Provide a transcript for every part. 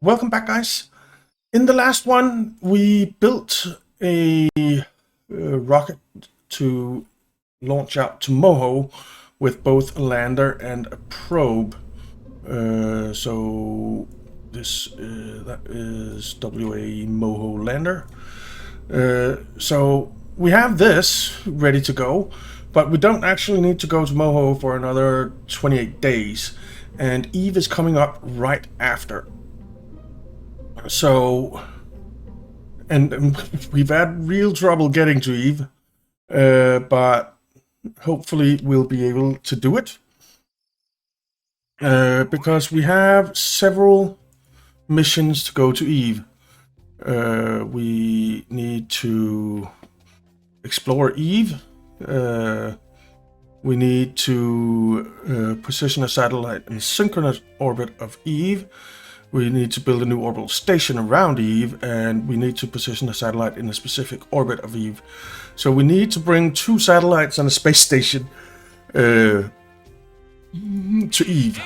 Welcome back, guys. In the last one, we built a rocket to launch out to Moho with both a lander and a probe. So this that is WA Moho lander. So we have this ready to go, but we don't actually need to go to Moho for another 28 days, and Eve is coming up right after. So, and we've had real trouble getting to Eve, but hopefully we'll be able to do it. Because we have several missions to go to Eve. We need to explore Eve. We need to position a satellite in synchronous orbit of Eve. We need to build a new orbital station around Eve, and we need to position a satellite in a specific orbit of Eve. So we need to bring 2 satellites and a space station to Eve.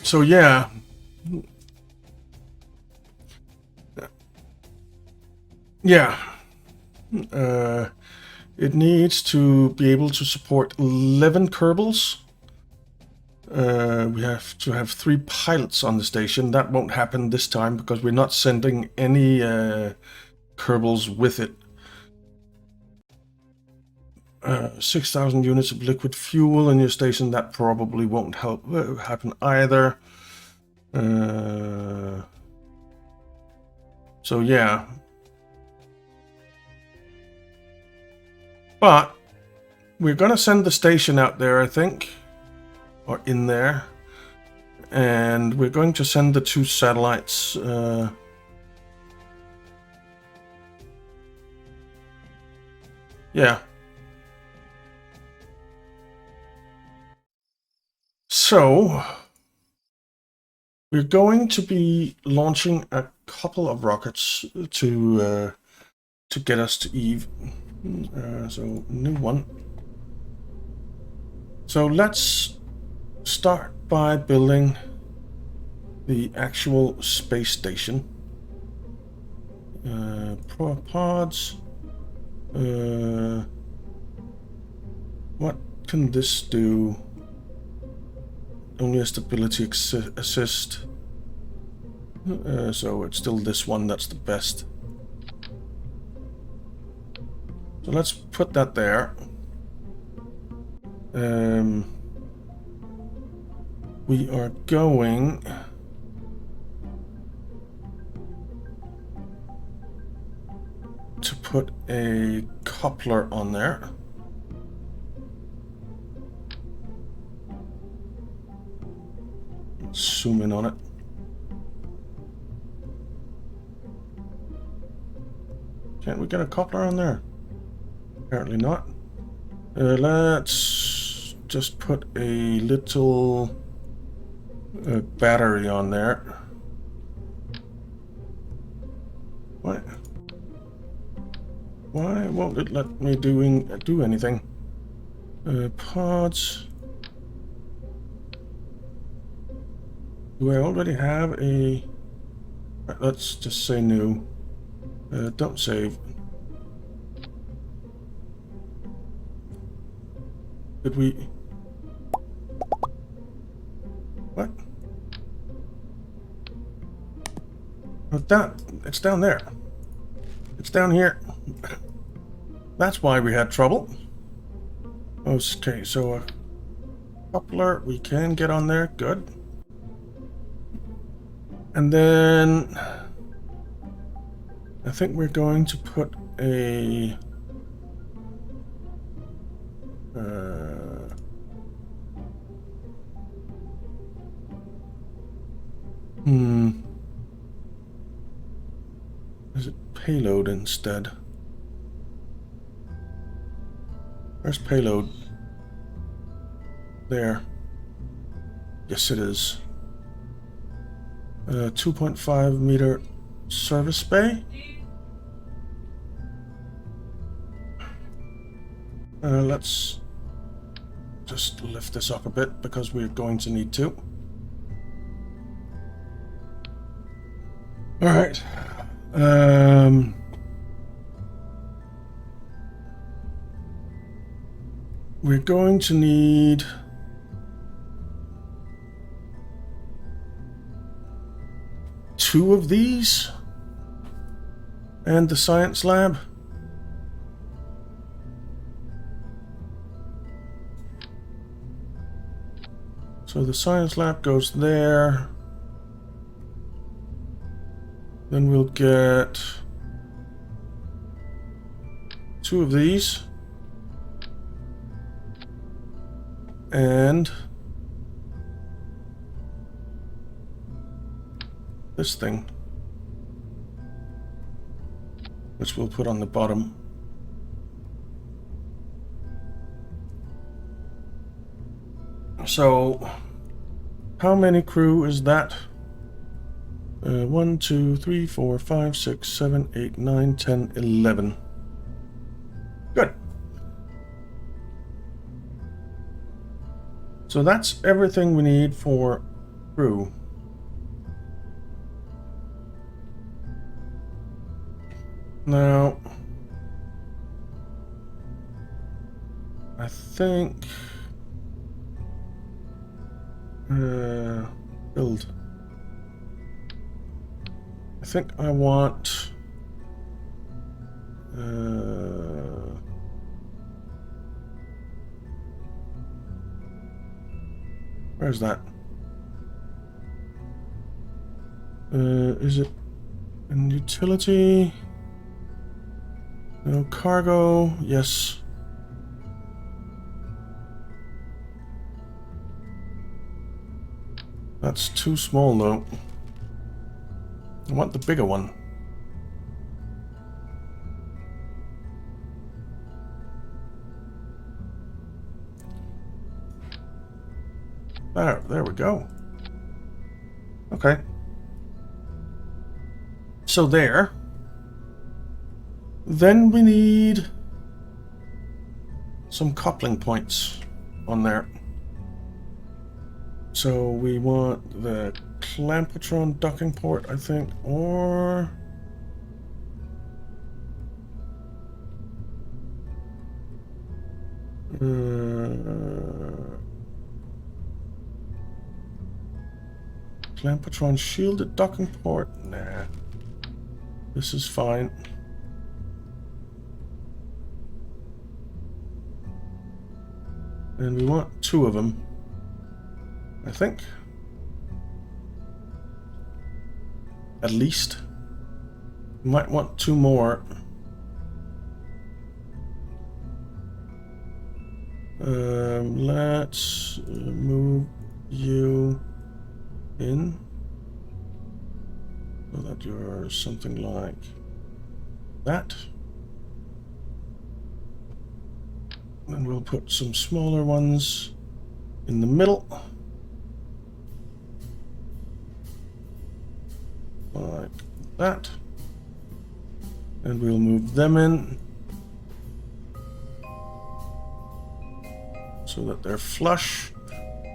So yeah. Yeah. It needs to be able to support 11 Kerbals. We have to have 3 pilots on the station. That won't happen this time because we're not sending any Kerbals with it. 6,000 units of liquid fuel in your station. That probably won't happen either. So yeah. But we're gonna send the station out there, I think, or in there, and we're going to send the 2 satellites. Yeah. So we're going to be launching a couple of rockets to get us to Eve. So new one. So let's start by building the actual space station. Pods. What can this do? Only a stability assist. So it's still this one that's the best. So let's put that there. We are going to put a coupler on there. Let's zoom in on it. Can't we get a coupler on there? Apparently not. Let's just put a little battery on there. What? Why won't it let me do anything? Pods. Do I already have a... Let's just say new. Don't save. Did we... What? Oh, it's down there. It's down here. That's why we had trouble. Okay, so a coupler we can get on there. Good. And then I think we're going to put a is it payload instead? Where's payload? There. Yes, it is. 2.5 meter service bay. Let's just lift this up a bit because we're going to need to. All right. We're going to need two of these and the science lab. So the science lab goes there. Then we'll get two of these. And this thing, which we'll put on the bottom. So, how many crew is that? 1, 2, 3, 4, 5, 6, 7, 8, 9, 10, 11. Good. So that's everything we need for crew. Now, I think build. I think I want where's that? Is it in utility? No, cargo, yes. That's too small though. I want the bigger one. There we go. Okay. So there. Then we need some coupling points on there. So we want the Clampatron docking port, I think, or Clampatron shielded docking port. Nah, this is fine. And we want two of them, I think. At least. We might want two more. Let's move you in so that you're something like that. And we'll put some smaller ones in the middle. Like that. And we'll move them in so that they're flush,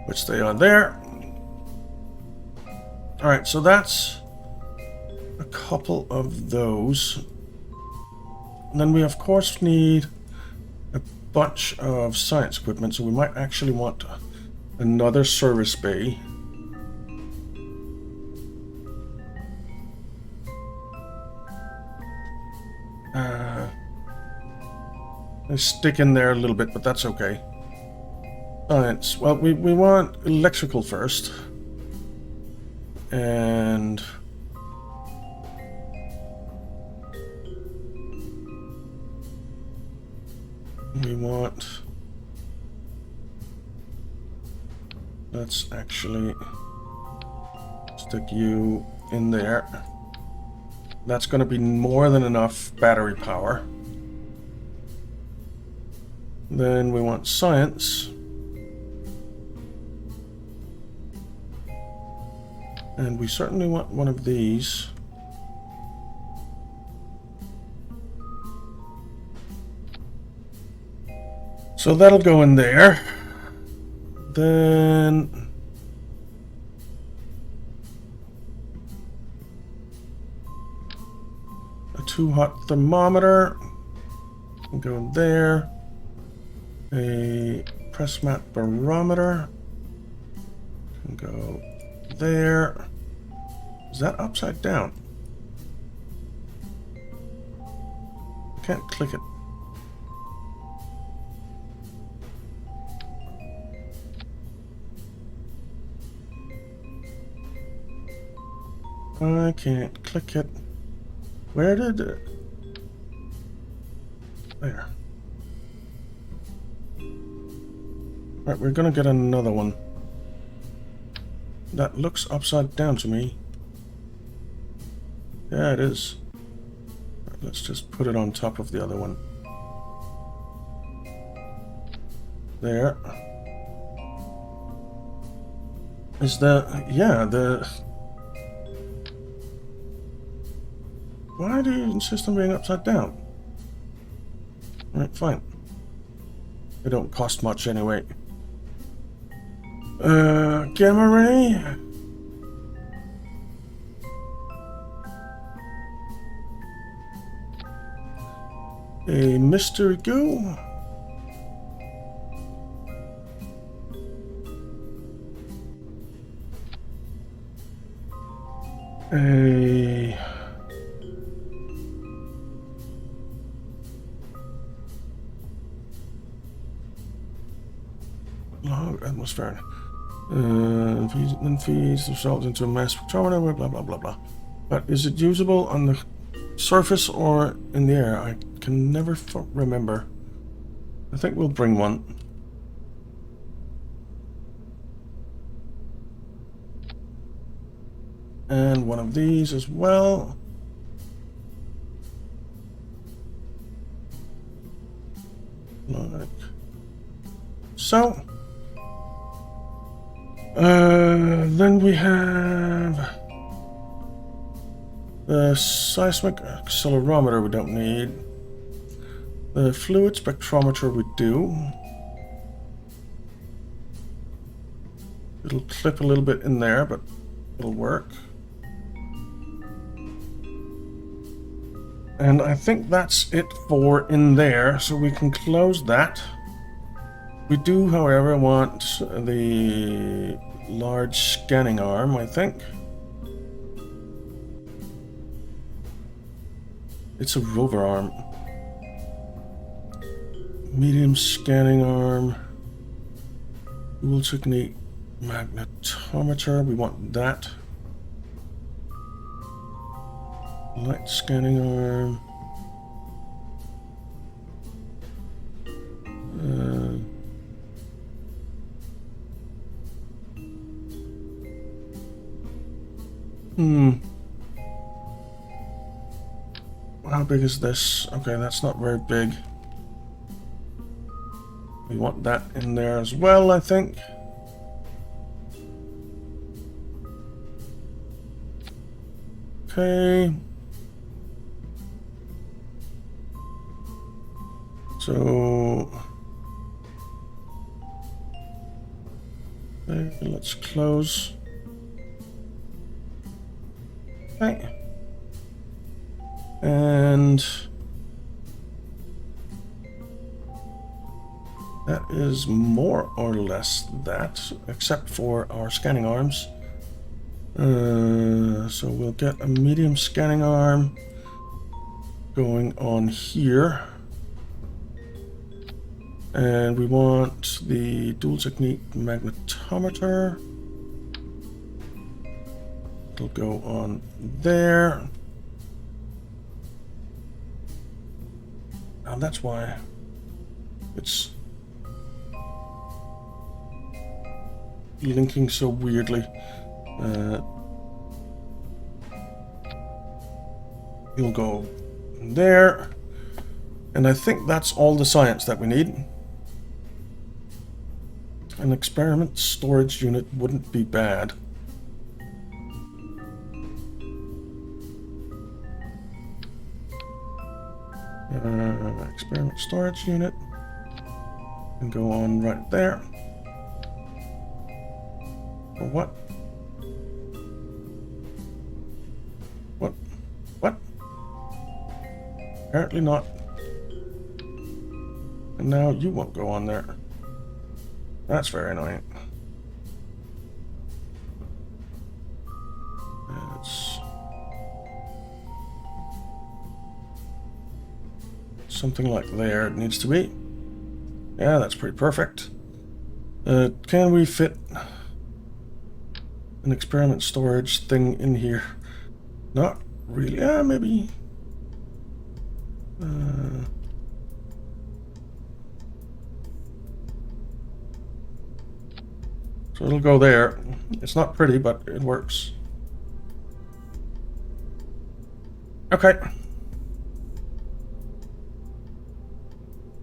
which they are there. Alright, so that's a couple of those. And then we of course need a bunch of science equipment, so we might actually want another service bay. They stick in there a little bit, but that's okay. Science. Well, we want electrical first. And we want... Let's actually stick you in there. That's going to be more than enough battery power. Then we want science. And we certainly want one of these. So that'll go in there. Then a too hot thermometer can go there. A press mat barometer can go there. Is that upside down? Can't click it. I can't click it. Where did it? There. Right, we're gonna get another one. That looks upside down to me. Yeah, it is. Right, let's just put it on top of the other one. There. Is the... yeah, the... Why do you insist on being upside down? Right, fine. They don't cost much anyway. Gamma ray? A mystery goo? A... low atmosphere. Then feeds the salt into a mass spectrometer, blah blah blah blah. But is it usable on the surface or in the air? I can never remember. I think we'll bring one. And one of these as well. Like so. Then we have the seismic accelerometer we don't need. The fluid spectrometer we do. It'll clip a little bit in there, but it'll work. And I think that's it for in there, so we can close that. We do, however, want the large scanning arm, I think. It's a rover arm. Medium scanning arm. Dual technique magnetometer. We want that. Light scanning arm. How big is this? Okay, that's not very big. We want that in there as well, I think. Okay. So let's close. Okay. And that is more or less that, except for our scanning arms. So we'll get a medium scanning arm going on here. And we want the dual technique magnetometer. It'll go on there. And that's why it's linking so weirdly. You'll go there. And I think that's all the science that we need. An experiment storage unit wouldn't be bad. Experiment storage unit can go on right there. Or what? What? What? Apparently not. And now you won't go on there. That's very annoying. It's something like there it needs to be. Yeah, that's pretty perfect. Can we fit an experiment storage thing in here? Not really. Yeah, maybe. So it'll go there. It's not pretty, but it works. Okay.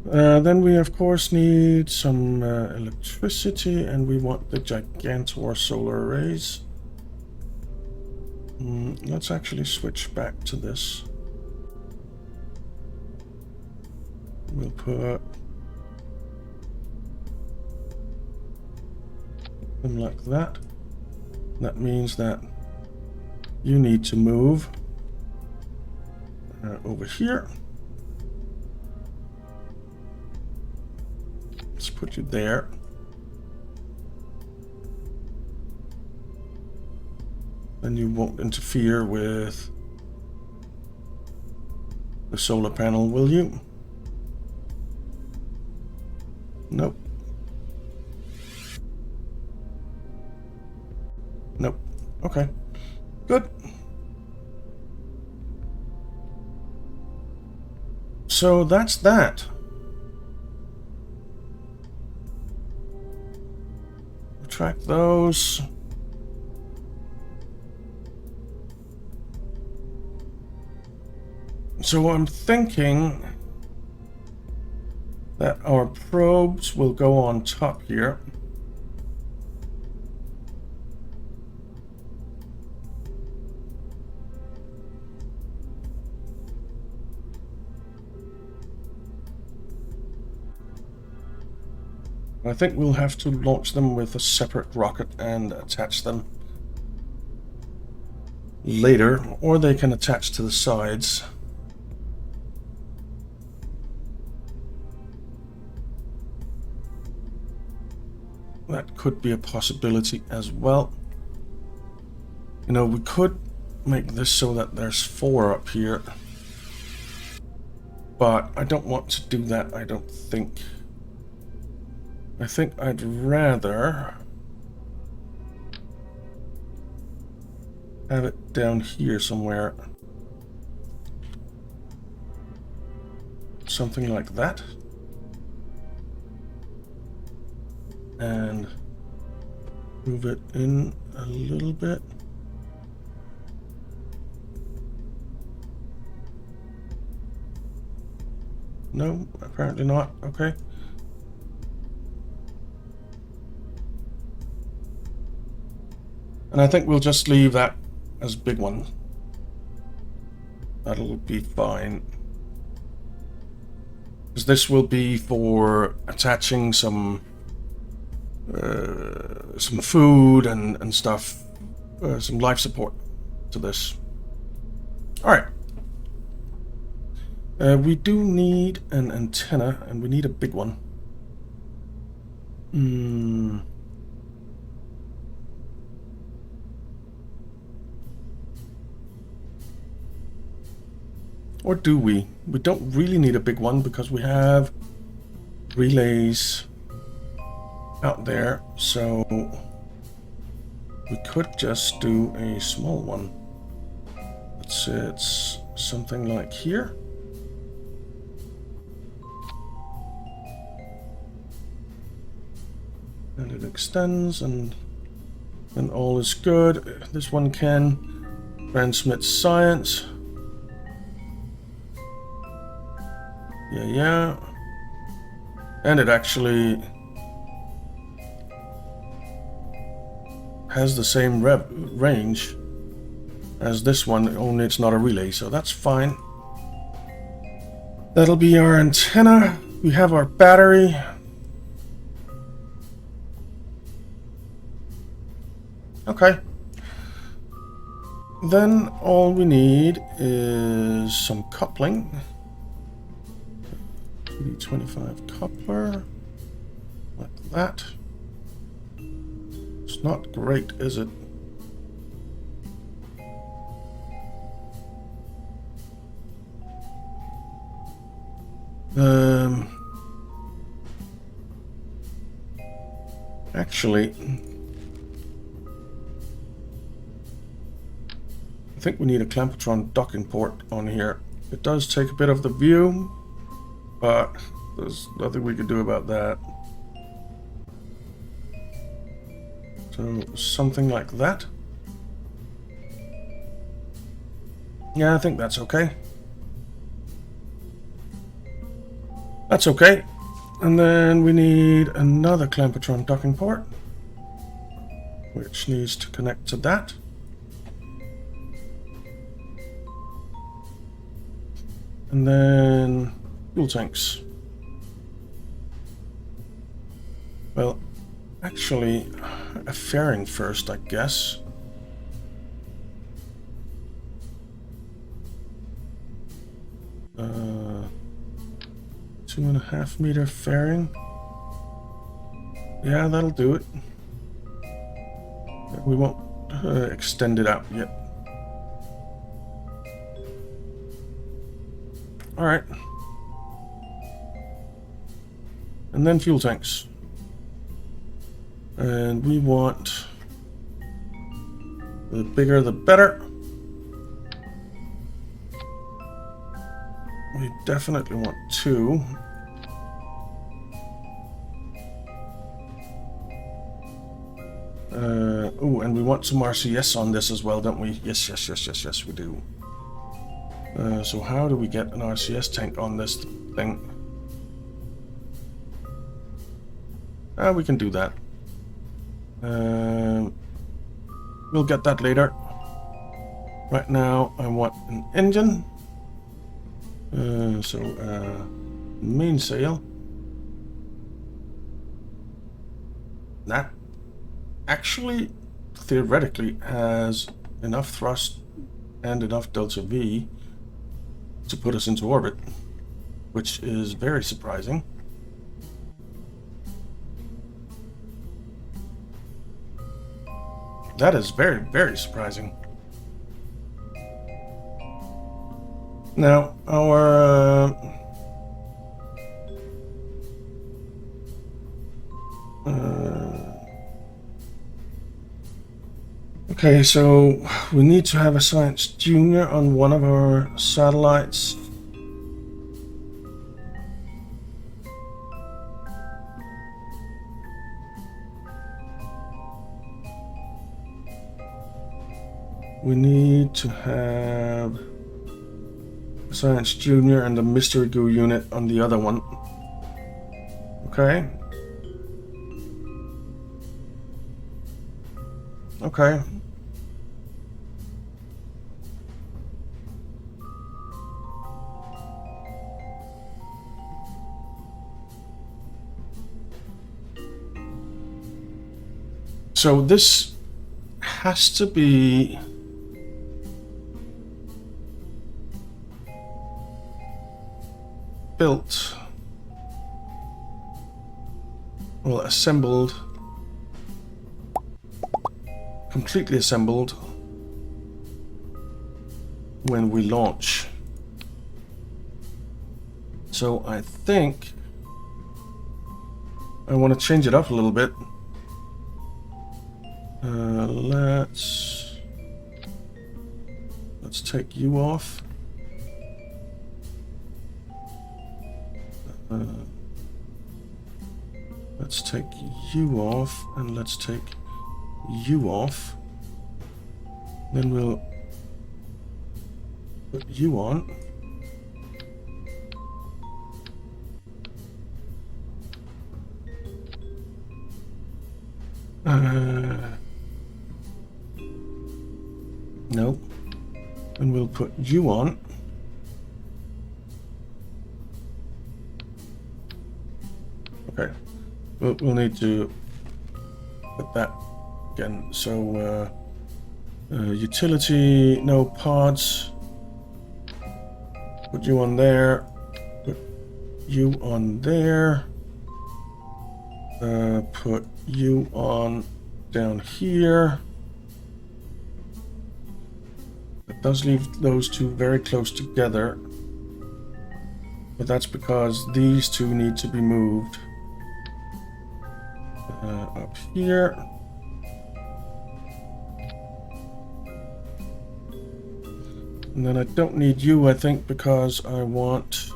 Then we of course need some electricity, and we want the Gigantor solar arrays. Let's actually switch back to this. We'll put them like that. That means that you need to move over here. Let's put you there. Then you won't interfere with the solar panel, will you? Nope. Nope. Okay. Good. So that's that. Retract those. So I'm thinking that our probes will go on top here. I think we'll have to launch them with a separate rocket and attach them later, or they can attach to the sides. That could be a possibility as well. You know, we could make this so that there's 4 up here, but I don't want to do that, I don't think. I think I'd rather have it down here somewhere. Something like that. And move it in a little bit. No, apparently not. Okay. And I think we'll just leave that as a big one. That'll be fine. Because this will be for attaching some food and stuff, some life support to this. Alright. We do need an antenna, and we need a big one. Or do we? We don't really need a big one because we have relays out there, so we could just do a small one. It's something like here. And it extends, and all is good. This one can transmit science. Yeah. And it actually has the same range as this one, only it's not a relay, so that's fine. That'll be our antenna. We have our battery. Okay. Then all we need is some coupling. 25 coupler. Like that. It's not great, is it? Actually, I think we need a Clampotron docking port on here. It does take a bit of the view, but there's nothing we can do about that. So something like that. Yeah, I think that's okay. That's okay. And then we need another Clampotron docking port, which needs to connect to that. And then fuel tanks. Well, actually, a fairing first, I guess. Uh, 2.5 meter fairing. Yeah, that'll do it. We won't extend it out yet. Alright. And then fuel tanks. And we want the bigger the better. We definitely want 2. Oh, and we want some RCS on this as well, don't we? Yes, we do. So how do we get an RCS tank on this thing? We can do that. We'll get that later. Right now, I want an engine. Mainsail. That actually, theoretically, has enough thrust and enough delta V to put us into orbit, which is very surprising. That is very, very surprising. Now, our okay, so we need to have a Science Junior on one of our satellites. We need to have a Science Junior and the Mystery Goo unit on the other one. Okay. Okay. So this has to be built, well, assembled, completely assembled when we launch. So I think I want to change it up a little bit. Let's take you off. Let's take you off, and let's take you off. Then we'll put you on. Nope. And we'll put you on. Okay. We'll need to put that again. So utility, no pods. Put you on there. Put you on there. Put you on down here. It does leave those two very close together. But that's because these two need to be moved. Up here. And then I don't need you, I think, because I want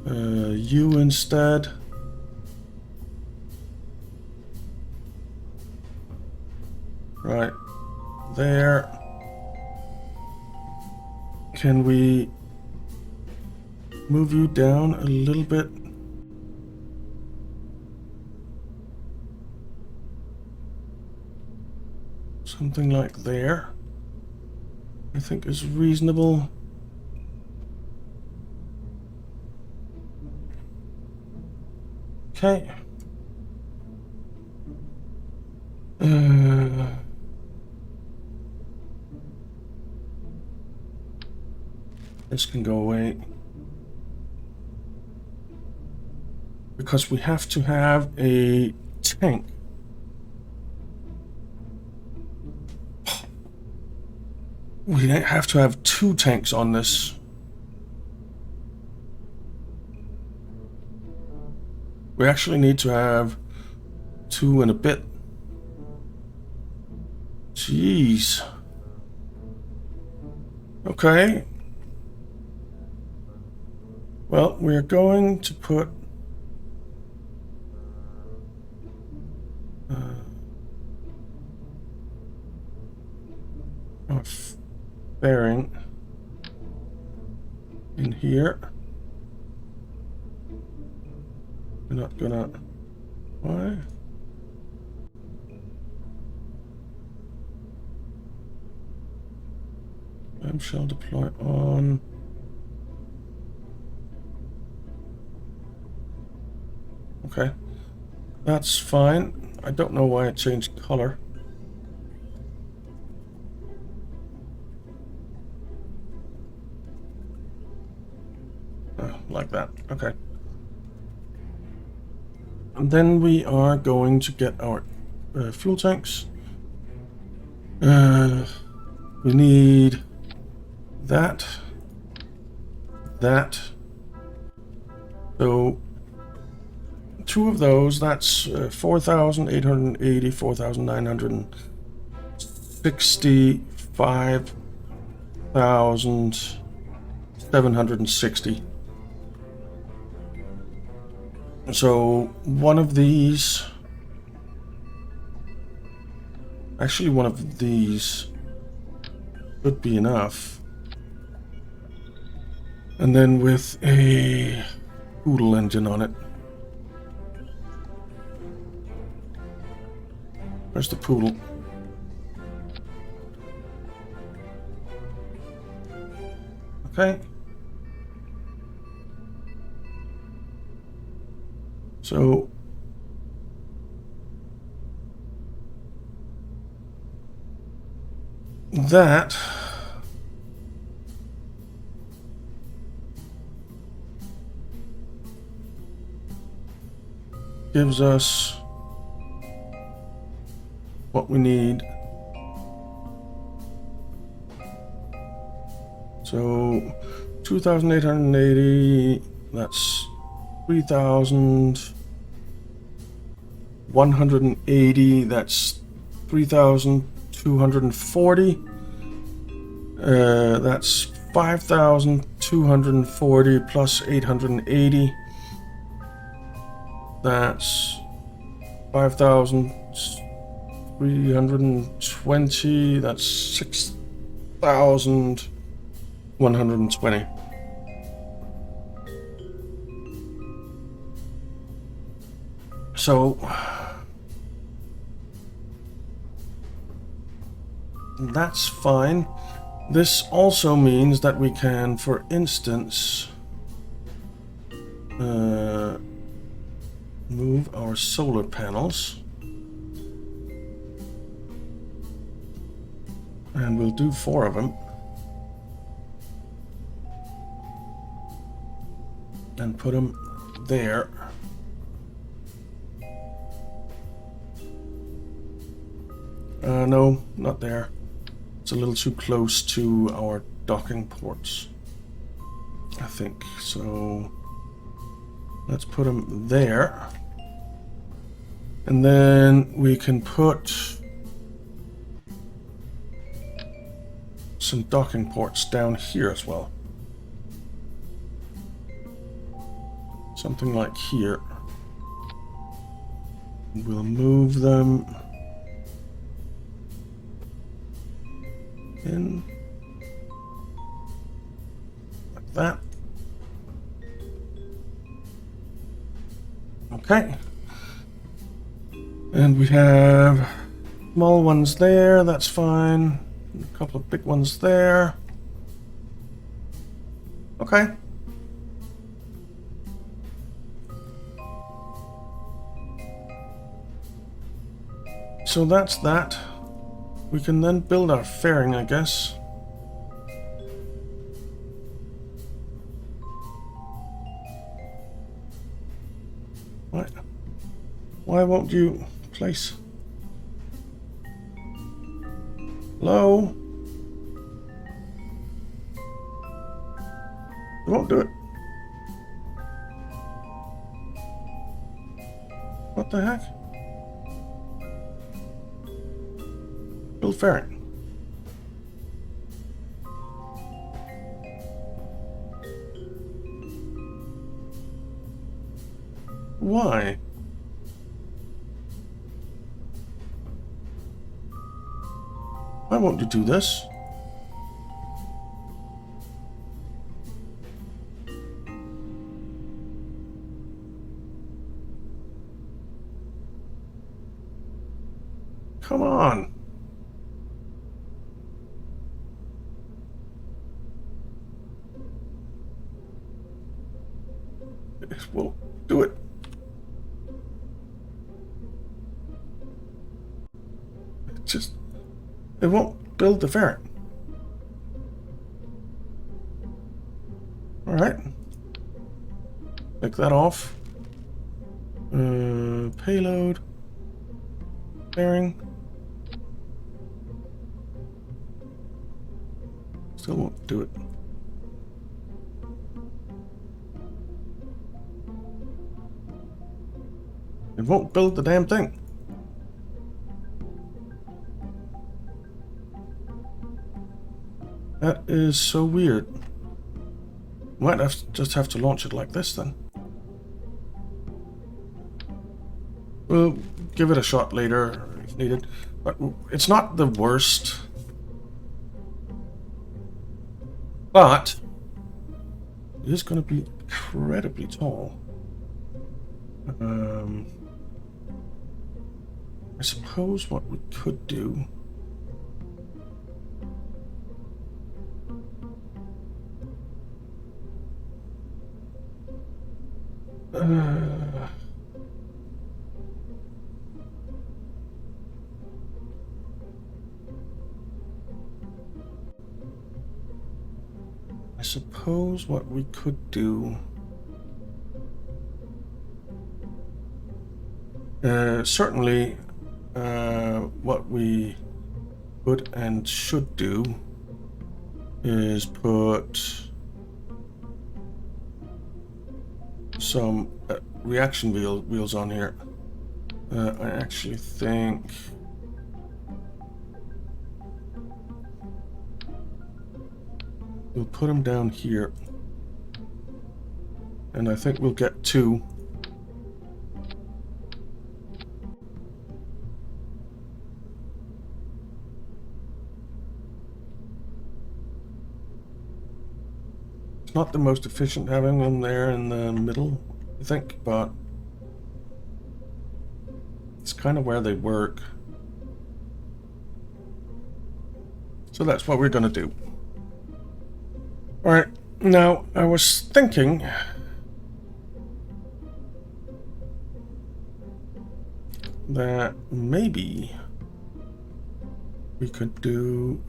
you instead. Right there. Can we move you down a little bit? Something like there, I think is reasonable. Okay. This can go away. Because we have to have a tank. We have to have 2 tanks on this. We actually need to have 2 and a bit. Jeez. Okay. Well, we're going to put our bearing in here. We're not gonna. Why? Shall deploy on. Okay, that's fine. I don't know why it changed color. Like that. Okay. And then we are going to get our fuel tanks. We need that. So 2 of those, that's 4,880, 4,960, 5,760. So one of these, actually one of these would be enough. And then with a Poodle engine on it. Where's the Poodle? Okay. So that gives us what we need. So 2,880, that's 3,180, that's 3,240. That's 5,240 plus 880. That's 5,320. That's 6,120. So that's fine. This also means that we can, for instance, move our solar panels. And we'll do 4 of them. And put them there. No, not there. It's a little too close to our docking ports, I think. So let's put them there. And then we can put some docking ports down here as well. Something like here. We'll move them in like that. Okay. And we have small ones there, that's fine. A couple of big ones there. Okay. So that's that. We can then build our fairing, I guess. What? Why won't you place? Hello? You won't do it. What the heck? Build fairing. Why? Why won't you do this? Come on. It won't do it. It won't build the fairing. Alright. Take that off. Payload. Fairing. Still won't do it. It won't build the damn thing. That is so weird. Might just have to launch it like this then. We'll give it a shot later if needed. But it's not the worst. But it is going to be incredibly tall. I suppose what we could do certainly what we could and should do is put some reaction wheels on here. I actually think we'll put them down here, and I think we'll get 2. It's not the most efficient having them there in the middle, I think, but it's kind of where they work. So that's what we're going to do. Alright, now I was thinking that maybe we could do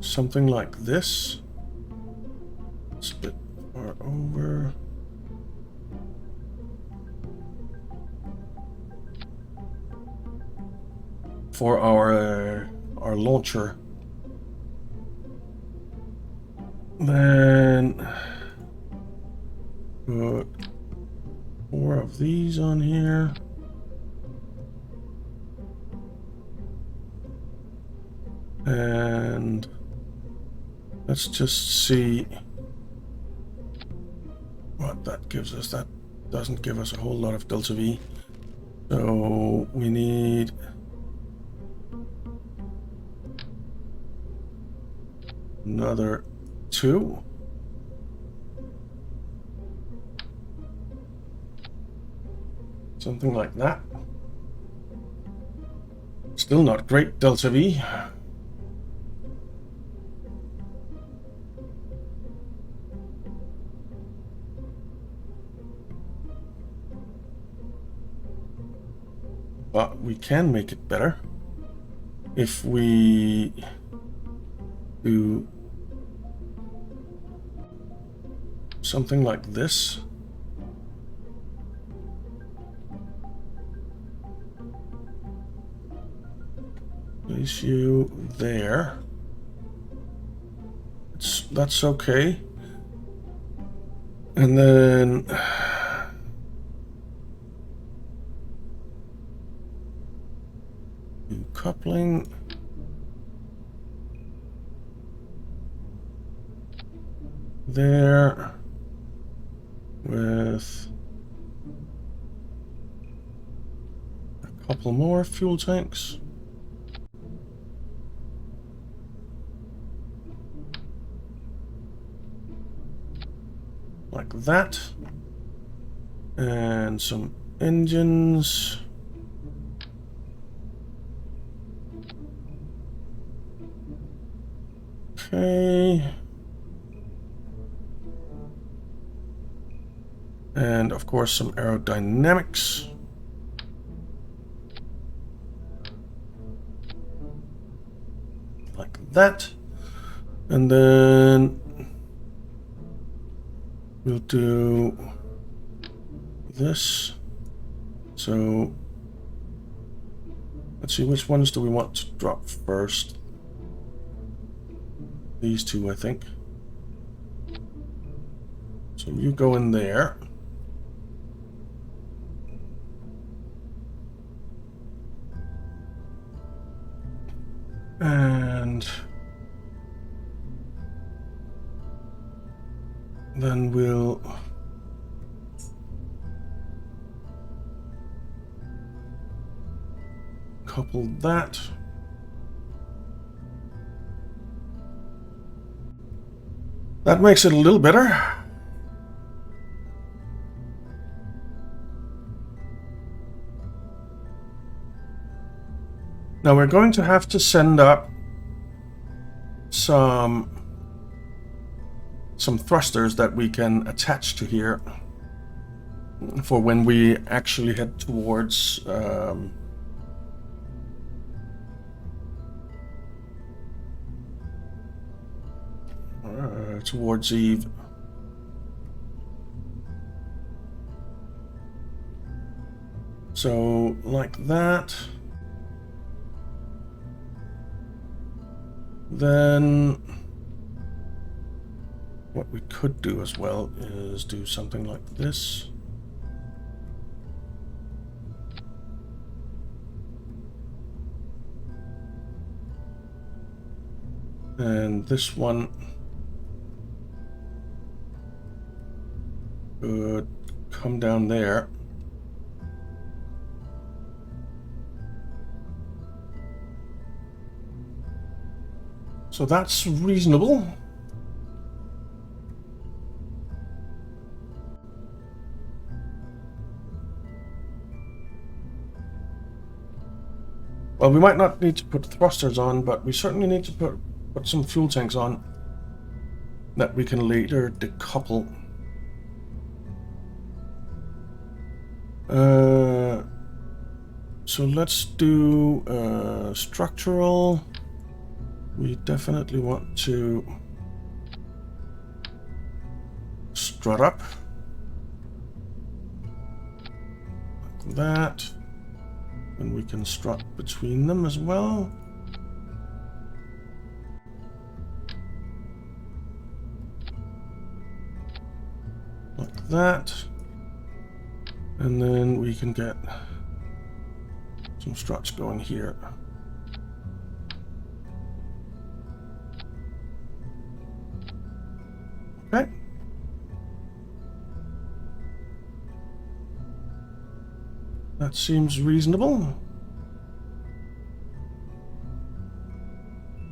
something like this. It's a bit far over. For our launcher. Then put 4 of these on here. And let's just see what that gives us. That doesn't give us a whole lot of delta V. So we need another 2. Something like that. Still not great delta V. But we can make it better if we do something like this. Place you there. That's okay. And then do coupling. There. With a couple more fuel tanks. Like that. And some engines. Okay. And of course some aerodynamics. Like that. And then we'll do this. So let's see, which ones do we want to drop first? These 2, I think. So you go in there. And then we'll couple that. That makes it a little better. Now we're going to have to send up some thrusters that we can attach to here for when we actually head towards towards Eve. So like that. Then what we could do as well is do something like this. And this one could come down there. So that's reasonable. Well, we might not need to put thrusters on, but we certainly need to put some fuel tanks on that we can later decouple. So let's do structural. We definitely want to strut up. Like that. And we can strut between them as well. Like that. And then we can get some struts going here. Okay. That seems reasonable.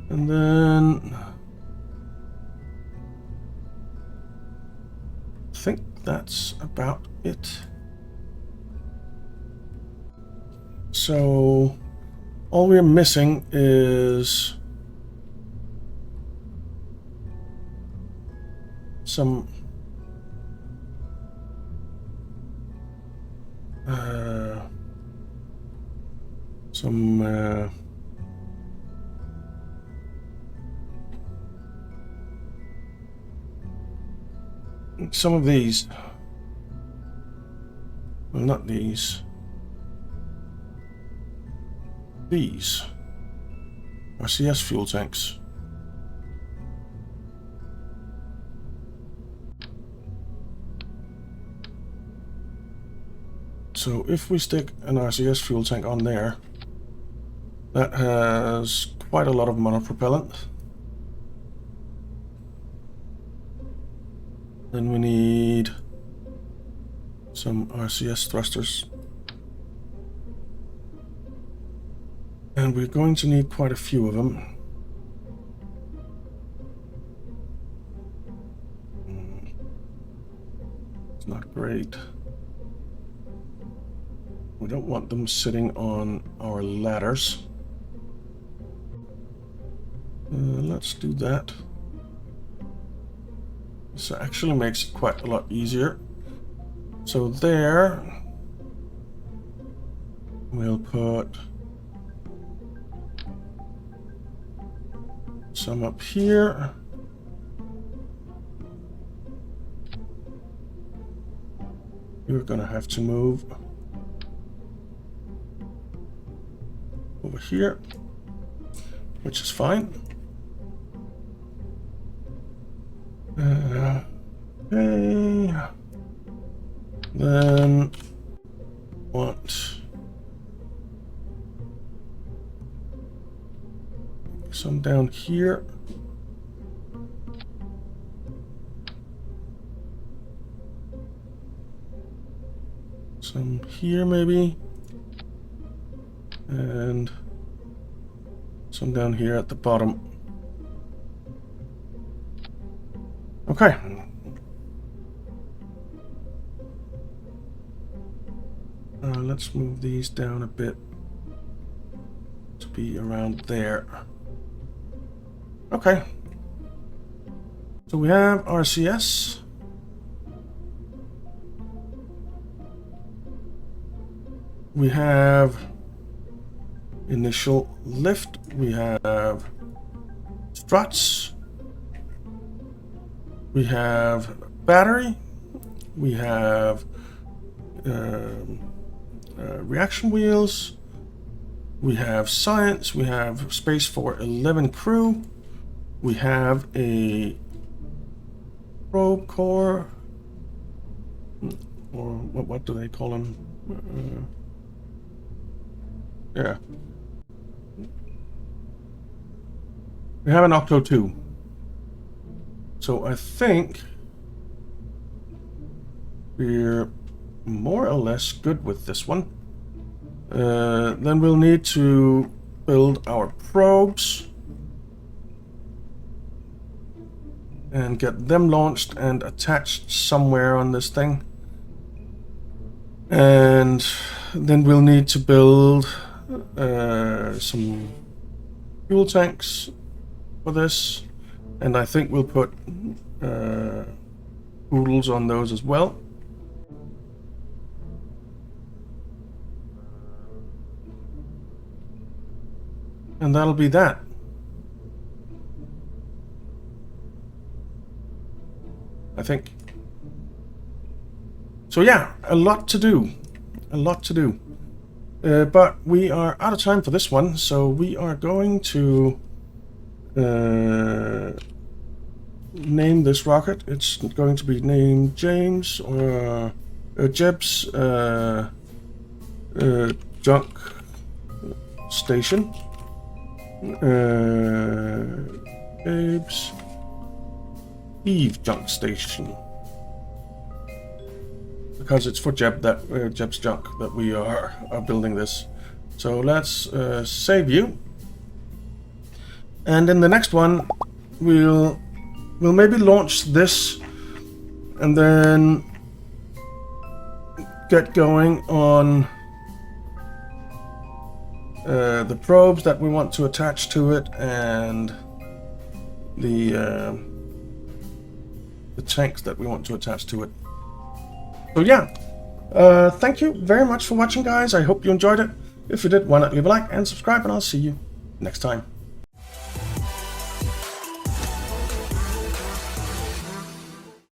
And then I think that's about it. So all we're missing is some some of these. Well, not these. These RCS fuel tanks. So if we stick an RCS fuel tank on there, that has quite a lot of monopropellant. Then we need some RCS thrusters. And we're going to need quite a few of them. It's not great. We don't want them sitting on our ladders. Let's do that. This actually makes it quite a lot easier. So there, we'll put some up here. You're gonna have to move over here, which is fine. Okay. Then want some down here. Some here maybe. And some down here at the bottom. Okay. Let's move these down a bit to be around there. Okay. So we have RCS. We have initial lift. We have struts. We have battery. We have reaction wheels. We have science. We have space for 11 crew. We have a probe core, or what do they call them? Yeah. We have an Octo 2. So I think we're more or less good with this one. Then we'll need to build our probes and get them launched and attached somewhere on this thing. And then we'll need to build some fuel tanks for this, and I think we'll put oodles on those as well. And that'll be that. I think. So yeah, a lot to do. A lot to do. But we are out of time for this one, so we are going to name this rocket. It's going to be named James or Jeb's junk station. Jeb's Eve junk station. Because it's for Jeb that Jeb's junk that we are building this. So let's save you. And in the next one, we'll maybe launch this, and then get going on the probes that we want to attach to it, and the tanks that we want to attach to it. So yeah, thank you very much for watching, guys. I hope you enjoyed it. If you did, why not leave a like and subscribe, and I'll see you next time.